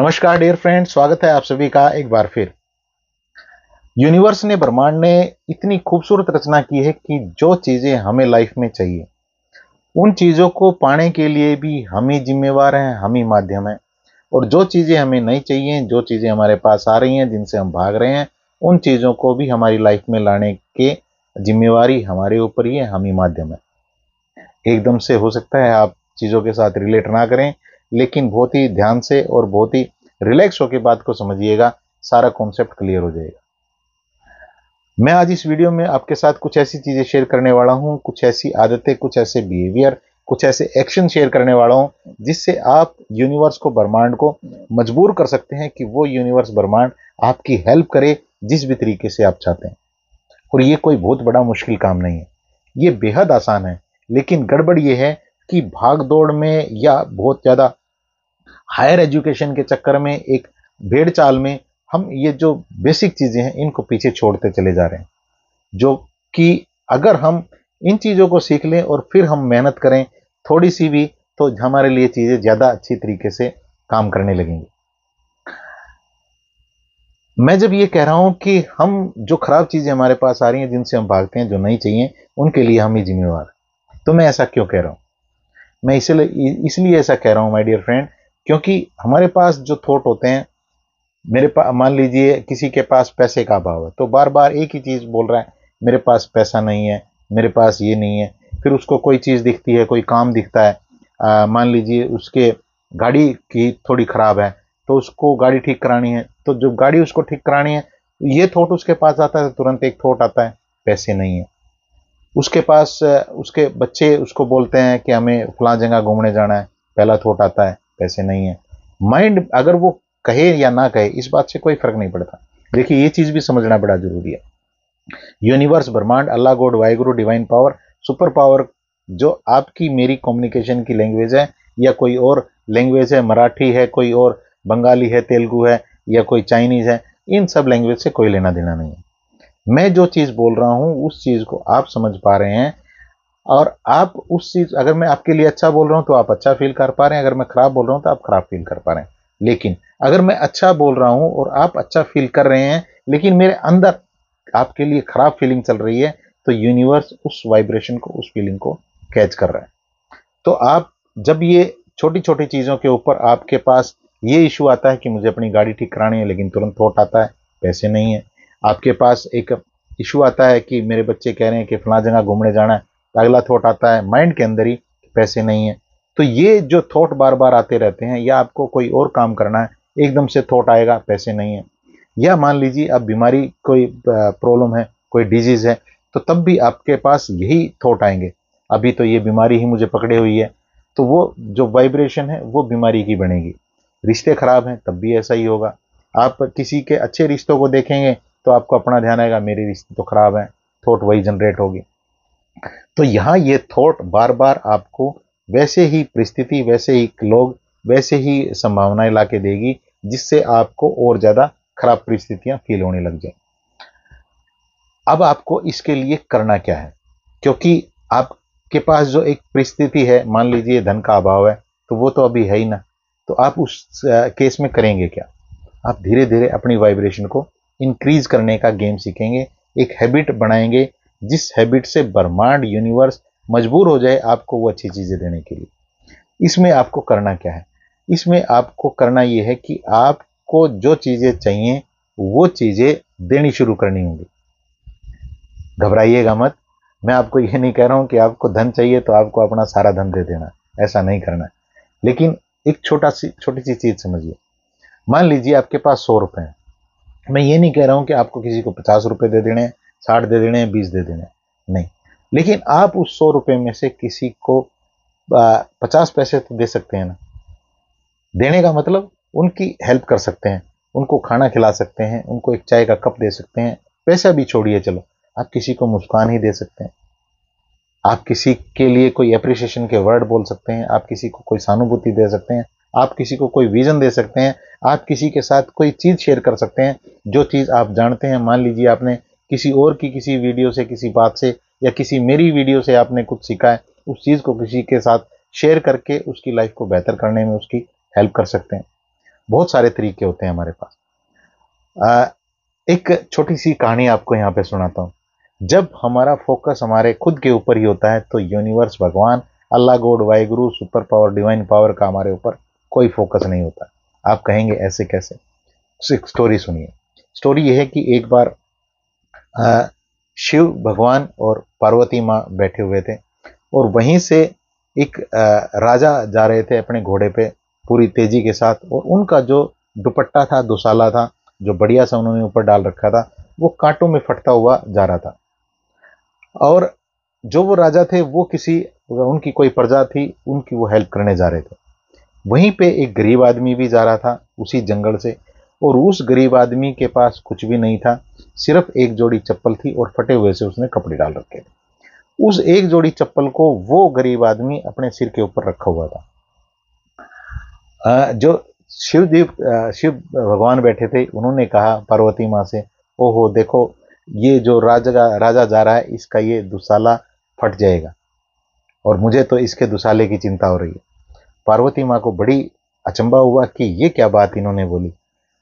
नमस्कार dear friend, स्वागत है आप सभी का एक बार फिर। यूनिवर्स ने, ब्रह्मांड ने इतनी खूबसूरत रचना की है कि जो चीजें हमें लाइफ में चाहिए उन चीजों को पाने के लिए भी हम ही जिम्मेवार हैं, हम ही माध्यम हैं। और जो चीजें हमें नहीं चाहिए, जो चीजें हमारे पास आ रही हैं, जिनसे हम भाग रहे हैं, उन चीजों को भी हमारी लाइफ में लाने के जिम्मेवारी हमारे ऊपर ही है, हम ही माध्यम है। एकदम से हो सकता है आप चीजों के साथ रिलेट ना करें, लेकिन बहुत ही ध्यान से और बहुत ही रिलैक्स होकर बात को समझिएगा, सारा कॉन्सेप्ट क्लियर हो जाएगा। मैं आज इस वीडियो में आपके साथ कुछ ऐसी चीजें शेयर करने वाला हूं, कुछ ऐसी आदतें, कुछ ऐसे बिहेवियर, कुछ ऐसे एक्शन शेयर करने वाला हूं जिससे आप यूनिवर्स को, ब्रह्मांड को मजबूर कर सकते हैं कि वो यूनिवर्स, ब्रह्मांड आपकी हेल्प करे जिस भी तरीके से आप चाहते हैं। और ये कोई बहुत बड़ा मुश्किल काम नहीं है, ये बेहद आसान है। लेकिन गड़बड़ ये है कि भाग दौड़ में या बहुत ज्यादा हायर एजुकेशन के चक्कर में, एक भेड़ चाल में हम ये जो बेसिक चीजें हैं इनको पीछे छोड़ते चले जा रहे हैं। जो कि अगर हम इन चीजों को सीख लें और फिर हम मेहनत करें थोड़ी सी भी, तो हमारे लिए चीजें ज्यादा अच्छी तरीके से काम करने लगेंगी। मैं जब ये कह रहा हूं कि हम जो खराब चीजें हमारे पास आ रही हैं, जिनसे हम भागते हैं, जो नहीं चाहिए, उनके लिए हम ही जिम्मेवार, तो मैं ऐसा क्यों कह रहा हूं? मैं इसलिए ऐसा कह रहा हूं माय डियर फ्रेंड, क्योंकि हमारे पास जो थॉट होते हैं, मेरे पास, मान लीजिए किसी के पास पैसे का अभाव है, तो बार बार एक ही चीज बोल रहा है, मेरे पास पैसा नहीं है, मेरे पास ये नहीं है। फिर उसको कोई चीज दिखती है, कोई काम दिखता है, मान लीजिए उसके गाड़ी की थोड़ी खराब है, तो उसको गाड़ी ठीक करानी है। तो जब गाड़ी उसको ठीक करानी है, ये थॉट उसके पास आता है, तो तुरंत एक थॉट आता है, पैसे नहीं है। उसके पास उसके बच्चे उसको बोलते हैं कि हमें फलां जगह घूमने जाना है, पहला थॉट आता है, पैसे नहीं है। माइंड अगर वो कहे या ना कहे, इस बात से कोई फर्क नहीं पड़ता। देखिए, ये चीज भी समझना बड़ा जरूरी है। यूनिवर्स, ब्रह्मांड, Allah, God, Waheguru, divine power, super power, जो आपकी मेरी कम्युनिकेशन की लैंग्वेज है या कोई और लैंग्वेज है, मराठी है, कोई और बंगाली है, तेलुगु है, या कोई चाइनीज है, इन सब लैंग्वेज से कोई लेना देना नहीं है। मैं जो चीज बोल रहा हूं उस चीज को आप समझ पा रहे हैं, और आप उस चीज, अगर मैं आपके लिए अच्छा बोल रहा हूं तो आप अच्छा फील कर पा रहे हैं, अगर मैं खराब बोल रहा हूं तो आप खराब फील कर पा रहे हैं। लेकिन अगर मैं अच्छा बोल रहा हूं और आप अच्छा फील कर रहे हैं, लेकिन मेरे अंदर आपके लिए खराब फीलिंग चल रही है, तो यूनिवर्स उस वाइब्रेशन को, उस फीलिंग को कैच कर रहा है। तो आप जब ये छोटी छोटी चीजों के ऊपर आपके पास ये इशू आता है कि मुझे अपनी गाड़ी ठीक करानी है, लेकिन तुरंत थॉट आता है, पैसे नहीं है। आपके पास एक इशू आता है कि मेरे बच्चे कह रहे हैं कि फला जगह घूमने जाना है, तो अगला थॉट आता है माइंड के अंदर ही, पैसे नहीं है। तो ये जो थॉट बार बार आते रहते हैं, या आपको कोई और काम करना है, एकदम से थॉट आएगा, पैसे नहीं है। या मान लीजिए अब बीमारी, कोई प्रॉब्लम है, कोई डिजीज है, तो तब भी आपके पास यही थॉट आएंगे, अभी तो ये बीमारी ही मुझे पकड़े हुई है। तो वो जो वाइब्रेशन है वो बीमारी की बनेगी। रिश्ते खराब हैं, तब भी ऐसा ही होगा। आप किसी के अच्छे रिश्तों को देखेंगे तो आपको अपना ध्यान आएगा, मेरे रिश्ते तो खराब हैं, थॉट वही जनरेट होगी। तो यहाँ ये थॉट बार बार आपको वैसे ही परिस्थिति, वैसे ही लोग, वैसे ही संभावनाएं ला के देगी, जिससे आपको और ज्यादा खराब परिस्थितियां फील होने लग जाए। अब आपको इसके लिए करना क्या है? क्योंकि आपके पास जो एक परिस्थिति है, मान लीजिए धन का अभाव है, तो वो तो अभी है ही ना। तो आप उस केस में करेंगे क्या? आप धीरे धीरे अपनी वाइब्रेशन को इंक्रीज करने का गेम सीखेंगे, एक हैबिट बनाएंगे, जिस हैबिट से ब्रह्मांड, यूनिवर्स मजबूर हो जाए आपको वो अच्छी चीजें देने के लिए। इसमें आपको करना क्या है? इसमें आपको करना यह है कि आपको जो चीजें चाहिए वो चीजें देनी शुरू करनी होंगी। घबराइएगा मत। मैं आपको ये नहीं कह रहा हूं कि आपको धन चाहिए तो आपको अपना सारा धन दे देना, ऐसा नहीं करना है। लेकिन एक छोटी सी चीज समझिए। मान लीजिए आपके पास 100 रुपए हैं। मैं ये नहीं कह रहा हूं कि आपको किसी को 50 रुपए दे देने, 60 दे देने, 20 दे देने, नहीं। लेकिन आप उस 100 रुपए में से किसी को 50 पैसे तो दे सकते हैं ना। देने का मतलब उनकी हेल्प कर सकते हैं, उनको खाना खिला सकते हैं, उनको एक चाय का कप दे सकते हैं। पैसा भी छोड़िए, चलो, आप किसी को मुस्कान ही दे सकते हैं। आप किसी के लिए कोई अप्रिसिएशन के वर्ड बोल सकते हैं, आप किसी को कोई सहानुभूति दे सकते हैं, आप किसी को कोई विजन दे सकते हैं, आप किसी के साथ कोई चीज शेयर कर सकते हैं, जो चीज आप जानते हैं। मान लीजिए आपने किसी और की किसी वीडियो से, किसी बात से, या किसी मेरी वीडियो से आपने कुछ सीखा है, उस चीज को किसी के साथ शेयर करके उसकी लाइफ को बेहतर करने में उसकी हेल्प कर सकते हैं। बहुत सारे तरीके होते हैं हमारे पास। एक छोटी सी कहानी आपको यहाँ पे सुनाता हूँ। जब हमारा फोकस हमारे खुद के ऊपर ही होता है तो यूनिवर्स, भगवान, Allah, God, Waheguru, super power, divine power का हमारे ऊपर कोई फोकस नहीं होता। आप कहेंगे ऐसे कैसे? एक स्टोरी सुनिए। स्टोरी यह है कि एक बार शिव भगवान और पार्वती माँ बैठे हुए थे और वहीं से एक राजा जा रहे थे अपने घोड़े पे पूरी तेजी के साथ, और उनका जो दुपट्टा था, दुसाला था, जो बढ़िया सा उन्होंने ऊपर डाल रखा था, वो कांटों में फटता हुआ जा रहा था। और जो वो राजा थे वो उनकी कोई प्रजा थी, उनकी वो हेल्प करने जा रहे थे। वहीं पे एक गरीब आदमी भी जा रहा था उसी जंगल से, और उस गरीब आदमी के पास कुछ भी नहीं था, सिर्फ एक जोड़ी चप्पल थी और फटे हुए से उसने कपड़े डाल रखे थे। उस एक जोड़ी चप्पल को वो गरीब आदमी अपने सिर के ऊपर रखा हुआ था। जो शिव भगवान बैठे थे, उन्होंने कहा पार्वती माँ से, ओहो देखो, ये जो राजा जा रहा है, इसका ये दुसाला फट जाएगा और मुझे तो इसके दुसाले की चिंता हो रही है। पार्वती माँ को बड़ी अचंभा हुआ कि ये क्या बात इन्होंने बोली।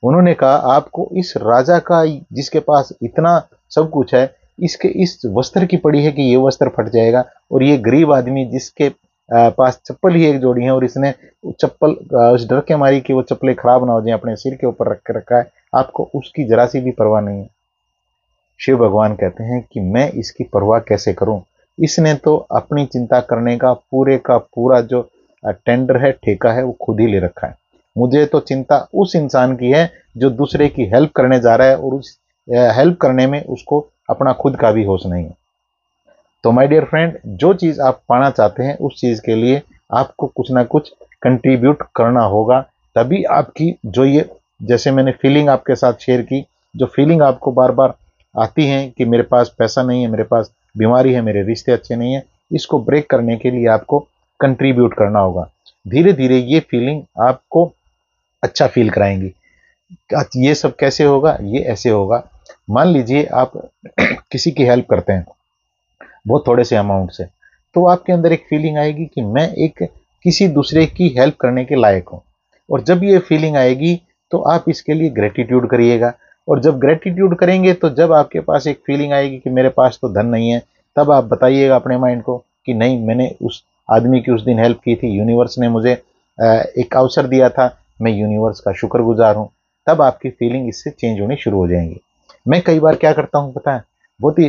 उन्होंने कहा, आपको इस राजा का, जिसके पास इतना सब कुछ है, इसके इस वस्त्र की पड़ी है कि ये वस्त्र फट जाएगा, और ये गरीब आदमी जिसके पास चप्पल ही एक जोड़ी है और इसने चप्पल उस डर के मारी कि वो चप्पलें खराब ना हो जाए अपने सिर के ऊपर रख के रखा है, आपको उसकी जरा सी भी परवाह नहीं है। शिव भगवान कहते हैं कि मैं इसकी परवाह कैसे करूं, इसने तो अपनी चिंता करने का पूरा जो टेंडर है, ठेका है, वो खुद ही ले रखा है। मुझे तो चिंता उस इंसान की है जो दूसरे की हेल्प करने जा रहा है और उस हेल्प करने में उसको अपना खुद का भी होश नहीं है। तो माय डियर फ्रेंड, जो चीज़ आप पाना चाहते हैं उस चीज़ के लिए आपको कुछ ना कुछ कंट्रीब्यूट करना होगा, तभी आपकी जो ये, जैसे मैंने फीलिंग आपके साथ शेयर की, जो फीलिंग आपको बार बार आती है कि मेरे पास पैसा नहीं है, मेरे पास बीमारी है, मेरे रिश्ते अच्छे नहीं है, इसको ब्रेक करने के लिए आपको कंट्रीब्यूट करना होगा। धीरे धीरे ये फीलिंग आपको अच्छा फील कराएंगी। ये सब कैसे होगा? ये ऐसे होगा, मान लीजिए आप किसी की हेल्प करते हैं बहुत थोड़े से अमाउंट से, तो आपके अंदर एक फीलिंग आएगी कि मैं एक किसी दूसरे की हेल्प करने के लायक हूँ। और जब ये फीलिंग आएगी तो आप इसके लिए ग्रेटिट्यूड करिएगा, और जब ग्रेटिट्यूड करेंगे तो जब आपके पास एक फीलिंग आएगी कि मेरे पास तो धन नहीं है, तब आप बताइएगा अपने माइंड को कि नहीं, मैंने उस आदमी की उस दिन हेल्प की थी, यूनिवर्स ने मुझे एक अवसर दिया था, मैं यूनिवर्स का शुक्रगुजार हूँ। तब आपकी फीलिंग इससे चेंज होनी शुरू हो जाएंगी। मैं कई बार क्या करता हूँ पता है, बहुत ही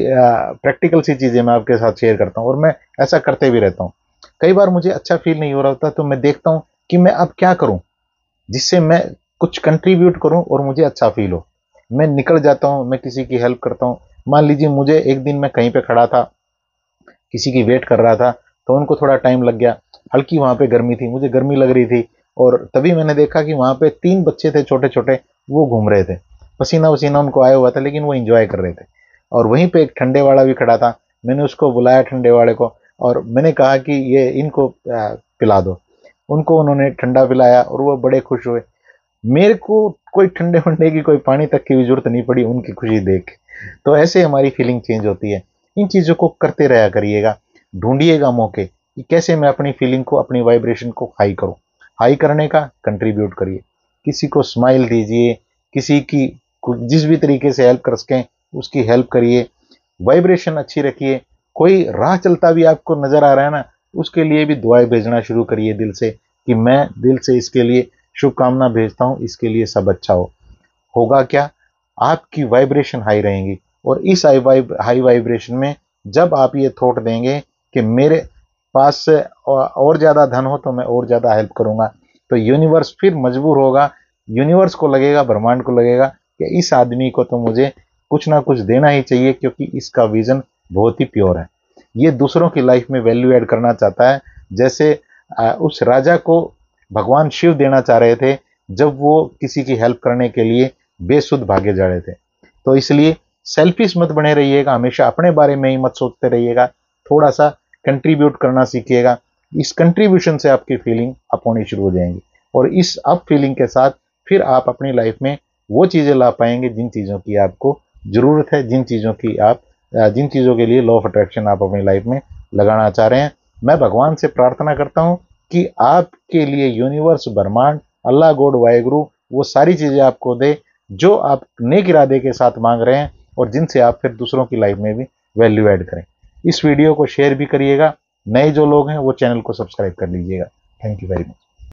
प्रैक्टिकल सी चीज़ें मैं आपके साथ शेयर करता हूँ, और मैं ऐसा करते भी रहता हूँ। कई बार मुझे अच्छा फील नहीं हो रहा होता तो मैं देखता हूँ कि मैं अब क्या करूँ जिससे मैं कुछ कंट्रीब्यूट करूँ और मुझे अच्छा फील हो। मैं निकल जाता हूँ, मैं किसी की हेल्प करता हूँ। मान लीजिए मुझे एक दिन मैं कहीं पे खड़ा था, किसी की वेट कर रहा था, तो उनको थोड़ा टाइम लग गया, हल्की वहाँ पे गर्मी थी, मुझे गर्मी लग रही थी, और तभी मैंने देखा कि वहाँ पे 3 बच्चे थे छोटे छोटे, वो घूम रहे थे, पसीना वसीना उनको आया हुआ था, लेकिन वो इंजॉय कर रहे थे। और वहीं पे एक ठंडे वाला भी खड़ा था, मैंने उसको बुलाया ठंडे वाले को, और मैंने कहा कि ये इनको पिला दो। उनको उन्होंने ठंडा पिलाया और वो बड़े खुश हुए। मेरे को कोई ठंडे वंडे की, कोई पानी तक की भी जरूरत नहीं पड़ी उनकी खुशी देख। तो ऐसे हमारी फीलिंग चेंज होती है। इन चीज़ों को करते रहा करिएगा, ढूंढिएगा मौके कि कैसे मैं अपनी फीलिंग को, अपनी वाइब्रेशन को हाई करूं। हाई करने का कंट्रीब्यूट करिए, किसी को स्माइल दीजिए, किसी की जिस भी तरीके से हेल्प कर सकें उसकी हेल्प करिए, वाइब्रेशन अच्छी रखिए। कोई राह चलता भी आपको नजर आ रहा है ना, उसके लिए भी दुआएं भेजना शुरू करिए दिल से, कि मैं दिल से इसके लिए शुभकामना भेजता हूं, इसके लिए सब अच्छा हो। होगा क्या? आपकी वाइब्रेशन हाई रहेंगी, और इस हाई वाइब्रेशन में जब आप ये थॉट देंगे कि मेरे पास और ज़्यादा धन हो तो मैं और ज़्यादा हेल्प करूंगा, तो यूनिवर्स फिर मजबूर होगा, यूनिवर्स को लगेगा, ब्रह्मांड को लगेगा कि इस आदमी को तो मुझे कुछ ना कुछ देना ही चाहिए, क्योंकि इसका विजन बहुत ही प्योर है, ये दूसरों की लाइफ में वैल्यू ऐड करना चाहता है। जैसे उस राजा को भगवान शिव देना चाह रहे थे जब वो किसी की हेल्प करने के लिए बेसुध भागे जा रहे थे। तो इसलिए सेल्फिश मत बने रहिएगा, हमेशा अपने बारे में ही मत सोचते रहिएगा, थोड़ा सा कंट्रीब्यूट करना सीखिएगा। इस कंट्रीब्यूशन से आपकी फीलिंग अप होनी शुरू हो जाएंगी, और इस अप फीलिंग के साथ फिर आप अपनी लाइफ में वो चीज़ें ला पाएंगे जिन चीज़ों की आपको ज़रूरत है, जिन चीज़ों के लिए लॉ ऑफ अट्रैक्शन आप अपनी लाइफ में लगाना चाह रहे हैं। मैं भगवान से प्रार्थना करता हूँ कि आपके लिए यूनिवर्स, ब्रह्मांड, अल्लाह, गॉड, वाहिगुरु वो सारी चीज़ें आपको दे जो आप नेक इरादे के साथ मांग रहे हैं और जिनसे आप फिर दूसरों की लाइफ में भी वैल्यू ऐड करें। इस वीडियो को शेयर भी करिएगा, नए जो लोग हैं वो चैनल को सब्सक्राइब कर लीजिएगा। Thank you very much.